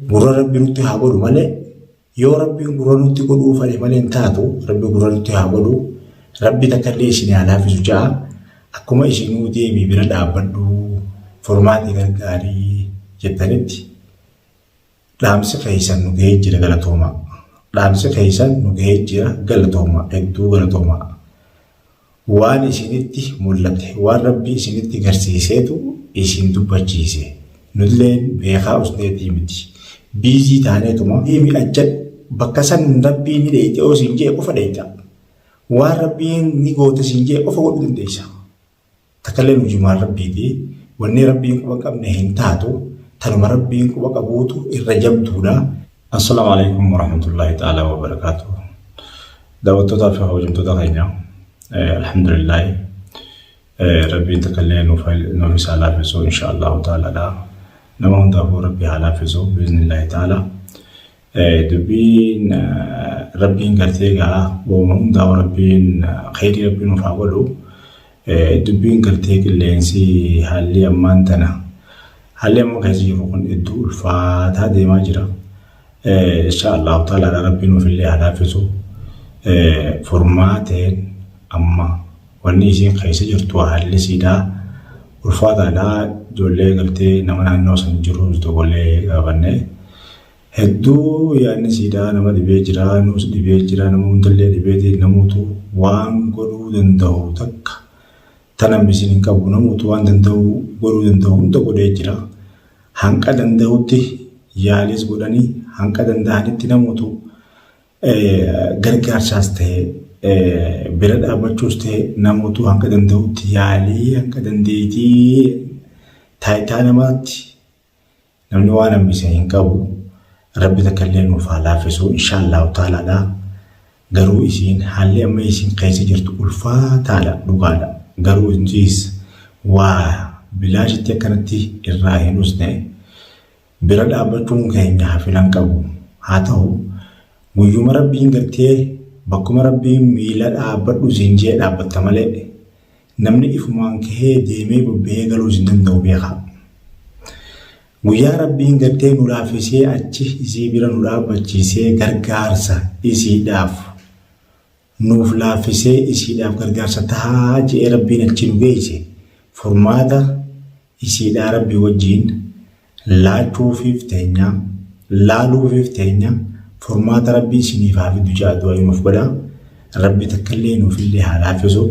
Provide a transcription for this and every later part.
gurra rabbi nutti haa godhu malee yoo rabbi gurra nutti godhuu fedhe malee hin taatu rabbi gurra nutti haa godhu rabbi takka illee isin haa laafisu ja'a akkuma isinuu deemii bira dhaabbadhu furmaati gargaarii jettanitti dhaamsi keessan nu gahee jira galatooma. Dhaamsi keessan nu gahee jira galatooma hedduu galatooma. Waan isinitti mul'ate waan rabbi isinitti garsiiseetu isin dubbachiise. Nulleen beekaa usneetii miti. Biizii taaneetuma deemi ajjad bakka san rabbiin ni dheeyite oo siin jee qofa dheeyita. Waan rabbiin ni goote siin jee qofa godhu dandeessa. Takkallee nu jimaan rabbiiti wanni rabbiin quba qabne hin taatu tanuma rabbiin quba qabuutu irra jabduudha. Assalaamu alaykum warahmatullahi ta'ala wabarakatuh. Daawwattootaa fi hawwattoota keenya alhamdulillah rabbiin takkallee nuuf isaa laafisu inshaallahu ta'ala nama hundaafuu rabbi haa laafisu biiznillahi ta'ala. Dubbiin rabbiin gartee gaa uuma hundaa'u rabbiin khayrii rabbiin nuuf haa godhu. Dubbiin gartee qilleensi haalli ammaan tana haalli amma keessa jiru kun iddoo ulfaataa deemaa jira. Inshaallahu ta'ala rabbiin nuufillee haa laafisu. Furmaateen amma wanni isin keessa jirtu haalli siidaa ulfaataadhaa ijoollee gartee nama naannoo san jiru tokkollee gaafanne hedduu yaadni siidaa nama dhibee jira nuus dhibee jira nama hundallee dhibeeti namuutu waan godhuu danda'u takka tanam isin hin qabu namuutu waan danda'u godhuu danda'u hunda godhee jira hanqa danda'utti yaalis godhanii hanqa danda'anitti namuutu gargaarsaas ta'e bira dhaabbachuus ta'e namoota hanqa danda'utti yaalii hanqa dandeetii taayitaa namaatti namni waan hambise hin qabu rabbi takkallee nuuf haa laafisu inshaallahu ta'ala. Garuu isiin haalli amma isiin keessa jirtu ulfaataadha dhugaadha garuu injiis waa bilaashitti akkanatti irraa hin usne bira dhaabbachuun keenya hafilan qabu haa ta'u guyyuma rabbiin gartee bakkuma rabbiin miila dhaabbadhu siin jee dhaabbatta malee namni ifumaan kahee deemee bobba'ee galuu hin danda'u beeka. Guyyaa rabbiin gartee nu laafisee achi isii bira nu dhaabbachiisee gargaarsa isiidhaaf nuuf laafisee isiidhaaf gargaarsa tahaa jee rabbiin achi nu geesse furmaata isiidhaa rabbii wajjiin laachuufiif teenya laaluufiif teenya. Furmaata rabbii isiniif haa fidu ja'a du'aa nuuf godha. Rabbi takkallee nuufillee haa laafisu.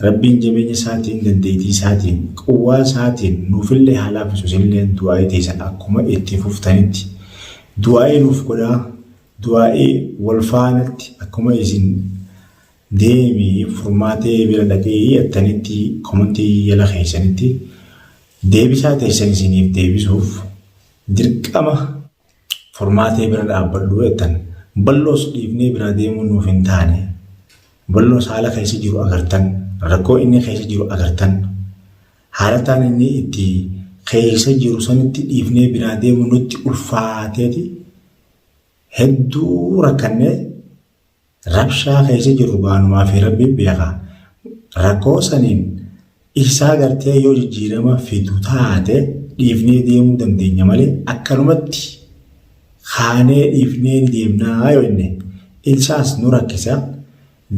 Rabbiin jabeenya isaatiin dandeettii isaatiin quwwaa isaatiin nuufillee haa laafisu isinillee du'aa teessan akkuma itti fuftanitti du'aa nuuf godha. Du'aa wal faanatti akkuma isin deemii furmaatee bira dhaqee attanitti komantii yala keessanitti deebisaa teessan isiniif deebisuuf dirqama. Furmaatee bira dhaabbadhu jettan balloos dhiifnee bira deemuun nuuf hin taane balloos haala keessa jiru agartan rakkoo inni keessa jiru agartan haala taan inni itti keessa jiru sanitti dhiifnee bira deemuun nutti ulfaateeti hedduu rakkannee rabshaa keessa jiru gaanumaa fi rabbiin beeka rakkoo saniin isaa gartee yoo jijjiirama fidu taate dhiifnee deemuu dandeenya malee akkanumatti. Haanee dhiifnee deemnaa yoo inni ilsaas nu rakkisa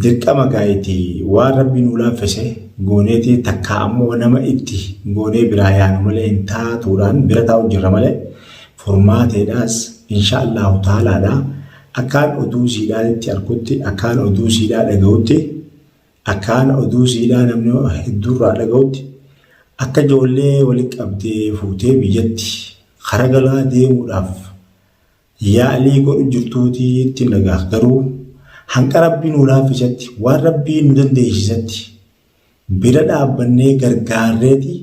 dirqama gaayitii waan rabbi nu laaffise gooneetii takka ammoo nama itti goonee biraa yaanu malee hin taatuudhaan bira taa'u jirra malee furmaateedhaas inshaallahu ta'alaadhaa akkaan oduu siidhaatti argutti akkaan oduu siidhaa dhaga'utti akkaan oduu siidhaa namni hedduurraa dhaga'utti akka ijoollee walitti qabdee fuutee biyyatti haragalaa deemuudhaaf. Yaalii godhu jirtuutii ittiin dhagaa garuu hanqa rabbiin nu laaffisatti waan rabbiin nu dandeessisatti bira dhaabbannee gargaarreeti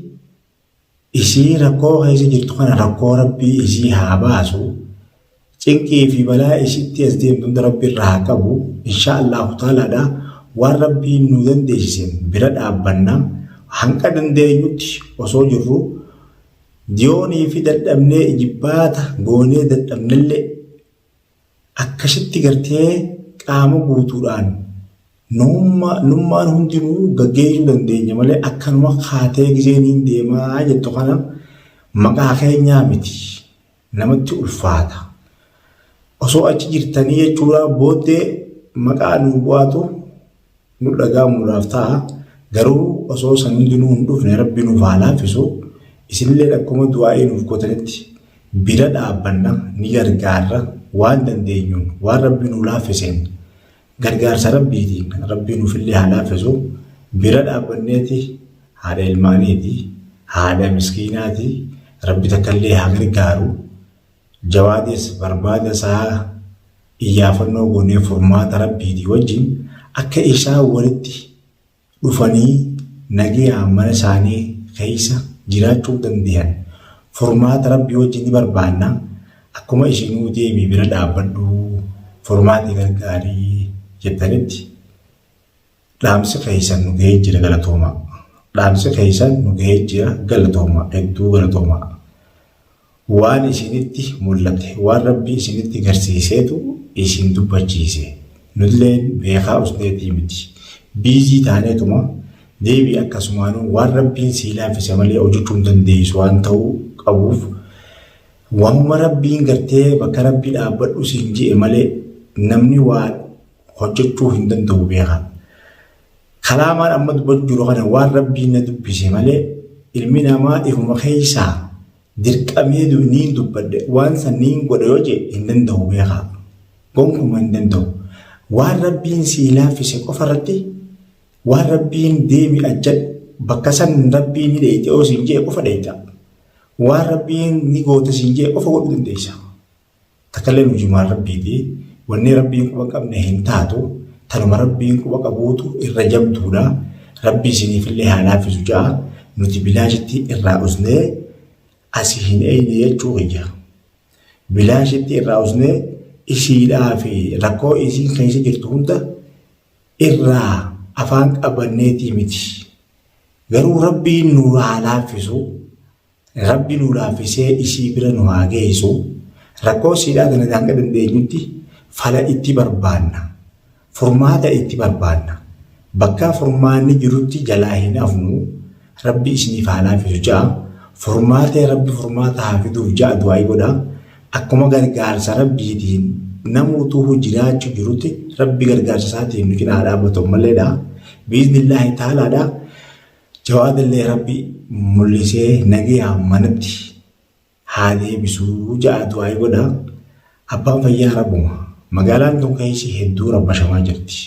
isii rakkoo keessa jirtu kana rakkoo rabbii isii haa baasu cinqii fi balaa isitti as deemtu rabbi irraa haa qabu inshaallahu ta'alaadhaa waan rabbiin nu dandeessisen bira dhaabbanna hanqa dandeenyutti osoo jirru. Diyoonii fi dadhabnee ijibbaata goonee dadhabnellee akkasitti gartee qaama guutuudhaan nummaan hundinuu gaggeessuu dandeenya malee akkanuma kaatee gizeeniin deemaa jettu kana maqaa keenyaa miti namatti ulfaata. osoo achi jirtanii jechuudha booddee maqaa nu bu'aatu nu dhaga'amuudhaaf ta'a. Garuu osoo san hundinuu hin dhufne rabbi nuuf haa laaffisu. Isinillee akkuma du'aa'ee nuuf godhanitti bira dhaabbanna ni gargaarra waan dandeenyuun waan rabbi nu laaffiseen gargaarsa rabbiitiin rabbi nuufillee haa laaffisu. Bira dhaabbanneeti haadha ilmaaniiti haadha miskiinaati rabbi takkallee haa gargaaru. Jawaadis barbaada isaa iyyaafannoo goonee furmaata rabbiitii wajjin akka isaan walitti dhufanii nagayaan mana isaanii keessa jiraachuu danda'an furmaata rabbii wajjin ni barbaanna. Akkuma isinuu deemii bira dhaabbadhu furmaati gargaarii jettanitti dhaamsi keessan nu gahee jira galatooma. Dhaamsi keessan nu gahee jira galatooma hedduu galatooma. Waan isinitti mul'ate waan rabbii isinitti garsiiseetu isin dubbachiise. Nullee beekaa usneetii miti. Biizii taaneetuma deebii akkasumaanuu waan rabbiin sii laaffise malee hojjechuu hin dandeessu waan ta'uu qabuuf waanuma rabbiin gartee bakka rabbii dhaabbadhu siin je'e malee namni waan hojjechuu hin danda'u beeka. Kalaamaan amma dubbachuu jiru kana waan rabbiin na dubbise malee ilmi namaa ifuma keessaa dirqamee niin dubbadde waan sanniin godha yoo jedhe hin danda'u beeka. Gonkumaa hin danda'u. Waan rabbiin sii laaffise qofa irratti waan rabbiin deemi ajjadhu bakka san rabbiin ni dheeyite oo siin jee qofa dheeyita. Waan rabbiin ni goota siin jee qofa godhuu dandeessa. Takkallee nuti maal rabbiiti wanni rabbiin quba qabne hin taatu tanuma rabbiin quba qabuutu irra jabduudha. Rabbii isiniifillee haa laaffisu ja'a nuti bilaashitti irraa usnee asii hin eeyne jechuu qiyya. Bilaashitti irraa usnee ishiidhaa fi rakkoo isiin keessa jirtu hunda irraa afaan qabanneetii miti. Garuu rabbiin nu haa laaffisu. Rabbi nu laaffisee ishii bira nu haa geessu. Rakkoo isiidhaa kana hanga dandeenyutti fala itti barbaanna. Furmaata itti barbaanna. Bakka furmaanni jirutti jalaa hin hafnu. Rabbi isiniif haa laaffisu ja'a. Furmaatee rabbi furmaata haa fiduuf ja'a du'aa godha. Akkuma gargaarsa rabbiitiin namuutuu jiraachuu jirutti rabbi gargaarsa isaatiin nu cinaa dhaabbatu maleedha. Biiznillaahi taalaadha. Jawaadillee rabbi mul'isee nagayaan manatti haa deebisuu ja'a du'aa godha. Abbaan fayyaa rabbuma. Magaalaan tun keessi hedduu rabbashamaa jirti.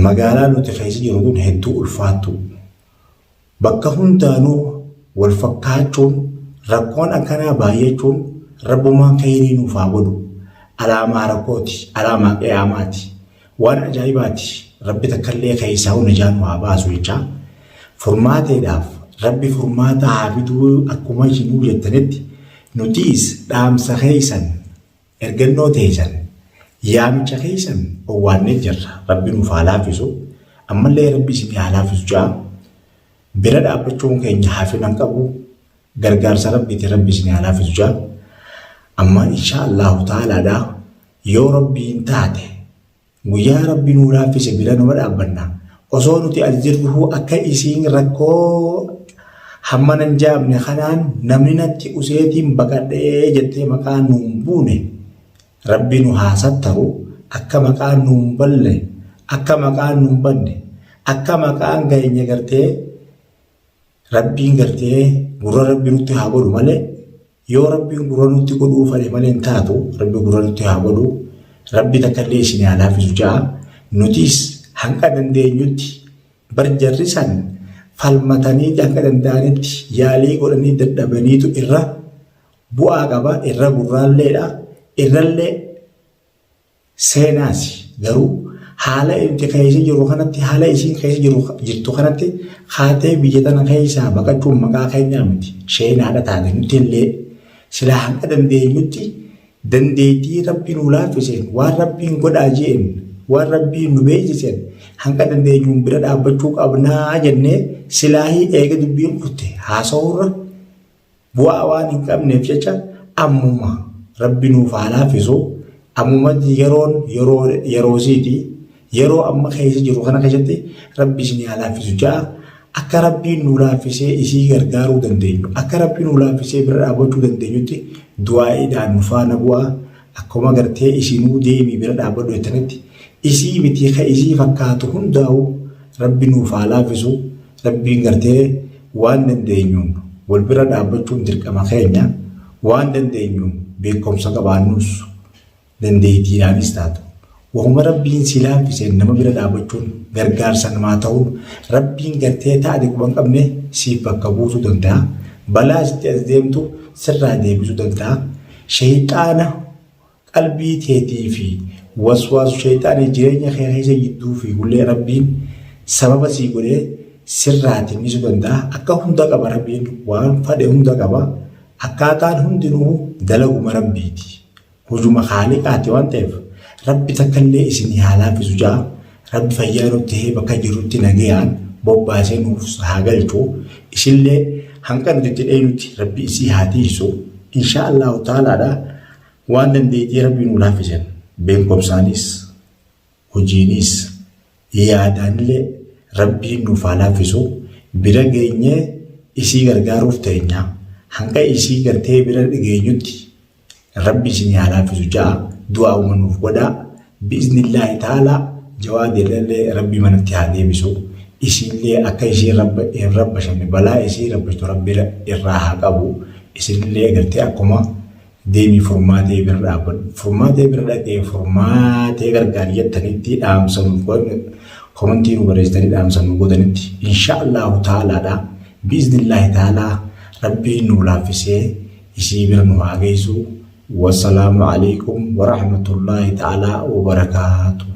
Magaalaan nuti keessa jiru kun hedduu ulfaattu. Bakka hundaanuu wal fakkaachuun rakkoon akkanaa baay'achuun rabbumaan khayrii nuuf haa godhu. Alaamaa rakkooti, alaamaa qiyaamaati. Waan ajaa'ibaati. Rabbi takkallee keessaa najaa nu haa baasu jecha. Furmaateedhaaf rabbi furmaata haa fiduu akkuma isinuu jettanitti nutiis dhaamsa keessan ergannoo teessan yaamicha keessan owwaannee jirra. Rabbi nuuf haa laaffisu. Ammallee rabbi isin haa laaffisu ja'a. Bira dhaabbachuun keenya hafinan qabu gargaarsa rabbiitiin rabbi isin haa laaffisu ja'a. Amma inshaallahu ta'aalaadha yoo rabbiin taate guyyaa rabbi nuu laaffise bira numa dhaabbanna. Osoo nuti as jirru akka isiin rakkoo hammanan jaamne kanaan namni natti useetiin baqadhee jettee maqaan nuun buune rabbi nu haa sattaru akka maqaan nuun balle akka maqaan nuun banne akka maqaan geenye gartee rabbiin gartee gurra rabbi nutti haa godhu malee yoo rabbiin gurra nutti godhuu fale malee hin taatu rabbi gurra nutti haa godhu. Rabbi takkallee isin haa laaffisu ja'a. Nutis hanga dandeenyutti barjarrisan falmatanii hanga danda'anitti yaalii godhanii dadhabaniitu irra bu'aa qaba. Irra gurraalleedha. Irrallee seenaasi. Garuu haala itti keessa jiru kanatti haala isiin keessa jirtu kanatti haatee biyya tana keessaa baqachuun maqaa keenyaa miti. Sheenaadha taate nuti illee sila hanga dandeenyutti dandeettii rabbi nu laaffiseen waan rabbiin godhaa jeen waan rabbiin nu beeksiseen hanga dandeenyuun bira dhaabbachuu qabnaa jennee silaahii eega dubbiin kurte haasa'uurra bu'aa waan hin qabneef jecha ammuma rabbi nuuf haa laaffisu. Ammumatti yeroosiiti. Yeroo amma keessa jiru kana keessatti rabbi isin haa laaffisu ja'a. Akka rabbiin nu laaffisee isii gargaaruu dandeenyu akka rabbiin nu laaffisee bira dhaabbachuu dandeenyutti du'aa'iidhaan nu faana bu'aa. akkuma gartee isinuu deemii bira dhaabbadhu jettanitti isii miti ka isii fakkaatu hundaa'u rabbi nuuf haa laaffisu. Rabbiin gartee waan dandeenyuun wal bira dhaabbachuun dirqama keenya, waan dandeenyuun beekumsa qabaannus dandeettiidhaanis taatu. Wahuma rabbiin si laaffiseen nama bira dhaabbachuun gargaarsa namaa ta'uun rabbiin gartee taate quban qabne siif bakka buusuu danda'a. Balaa sitti as deemtu sirraa deebisuu danda'a. Shayxaana qalbii teetii fi waswaasu shayxaanii jireenya kee keessa jidduu fi gullee rabbiin sababa sii godhee sirraatiin ibsuu danda'a. Akka hunda qaba rabbiin waan fedhe hunda qaba. Akkaataan hundinuu dalaguma rabbiiti. Hujuma Haaliqaati waan ta'eef rabbi takkallee isinii haa laaffisu ja'a. Rabbi fayyaa nutti ta'ee bakka jirutti nagayaan bobbaasee nuuf haa galchu. Isinillee hanqa nuti itti dheenutti rabbi isii haa tiisu. Inshaallahu ta'aalaadha waan dandeettii rabbi nuu laaffisan beekumsaanis hojiinis yaadaanillee rabbiin nuuf haa laaffisu. Bira geenyee isii gargaaruuf teenya hanqa isii gartee bira geenyutti rabbi isinii haa laaffisu ja'a. Du'aa uumanuuf godhaa bi'iznillaahi ta'aalaa jawaadeellee rabbi manatti haa deebisu. Isinillee akka ishee rabbashamne balaa ishee rabbashtu rabbi irraa haa qabu. Isinillee gartee akkuma deemii furmaatee bira dhaabbadhu. Furmaatee bira dhaqee furmaatee gargaarii jettanitti dhaamsa nuuf godhu komantii nu barreessitanii dhaamsa nuuf godhanitti inshaallahu ta'aalaadha. Bi'iznillaahi ta'aalaa rabbiin nu laaffisee isii bira nu haa geessu. Wassalamu alaikum warahmatullahi ta'ala wabarakatuh.